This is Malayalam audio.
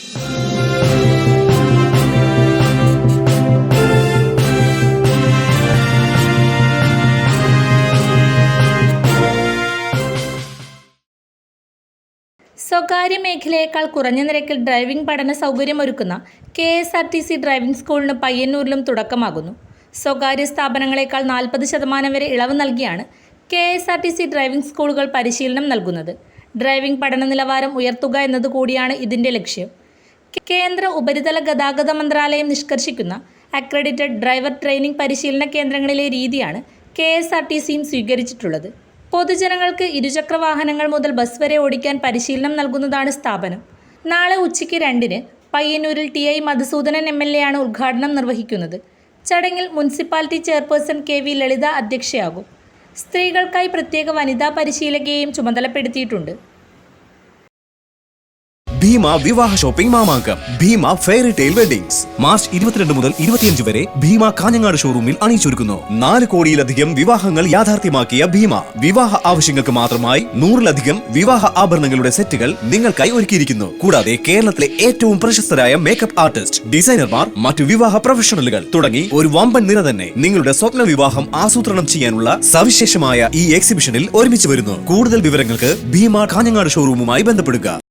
സ്വകാര്യ മേഖലയേക്കാൾ കുറഞ്ഞ നിരക്കിൽ ഡ്രൈവിംഗ് പഠന സൗകര്യമൊരുക്കുന്ന KSRTC ഡ്രൈവിംഗ് സ്കൂളിന് പയ്യന്നൂരിലും തുടക്കമാകുന്നു. സ്വകാര്യ സ്ഥാപനങ്ങളേക്കാൾ 40% വരെ ഇളവ് നൽകിയാണ് KSRTC ഡ്രൈവിംഗ് സ്കൂളുകൾ പരിശീലനം നൽകുന്നത്. ഡ്രൈവിംഗ് പഠന നിലവാരം ഉയർത്തുക എന്നതുകൂടിയാണ് ഇതിൻ്റെ ലക്ഷ്യം. കേന്ദ്ര ഉപരിതല ഗതാഗത മന്ത്രാലയം നിഷ്കർഷിക്കുന്ന അക്രഡിറ്റഡ് ഡ്രൈവർ ട്രെയിനിംഗ് പരിശീലന കേന്ദ്രങ്ങളിലെ രീതിയാണ് KSRTCയും സ്വീകരിച്ചിട്ടുള്ളത്. പൊതുജനങ്ങൾക്ക് ഇരുചക്ര വാഹനങ്ങൾ മുതൽ ബസ് വരെ ഓടിക്കാൻ പരിശീലനം നൽകുന്നതാണ് സ്ഥാപനം. നാളെ ഉച്ചയ്ക്ക് 2-ന് പയ്യന്നൂരിൽ TI മധുസൂദനൻ MLA ആണ് ഉദ്ഘാടനം നിർവഹിക്കുന്നത്. ചടങ്ങിൽ മുനിസിപ്പാലിറ്റി ചെയർപേഴ്സൺ KV ലളിത അധ്യക്ഷയാകും. സ്ത്രീകൾക്കായി പ്രത്യേക വനിതാ പരിശീലകയെയും ചുമതലപ്പെടുത്തിയിട്ടുണ്ട്. ഭീമ വിവാഹ ഷോപ്പിംഗ് മാമാങ്കം. Bhima fairy tale weddings March 22 മുതൽ 25 വരെ ഭീമ കാഞ്ഞങ്ങാട് ഷോറൂമിൽ അണിയിച്ചൊരുക്കുന്നു. 4 കോടിയിലധികം വിവാഹങ്ങൾ യാഥാർത്ഥ്യമാക്കിയ ഭീമ വിവാഹ ആവശ്യങ്ങൾക്ക് മാത്രമായി 100-ലധികം വിവാഹ ആഭരണങ്ങളുടെ സെറ്റുകൾ നിങ്ങൾക്കായി ഒരുക്കിയിരിക്കുന്നു. കൂടാതെ കേരളത്തിലെ ഏറ്റവും പ്രശസ്തരായ മേക്കപ്പ് ആർട്ടിസ്റ്റ്, ഡിസൈനർമാർ, മറ്റു വിവാഹ പ്രൊഫഷണലുകൾ തുടങ്ങി ഒരു വമ്പൻ നിര തന്നെ നിങ്ങളുടെ സ്വപ്ന വിവാഹം ആസൂത്രണം ചെയ്യാനുള്ള സവിശേഷമായ ഈ എക്സിബിഷനിൽ ഒരുമിച്ച് വരുന്നു. കൂടുതൽ വിവരങ്ങൾക്ക് ഭീമ കാഞ്ഞങ്ങാട് ഷോറൂമുമായി ബന്ധപ്പെടുക.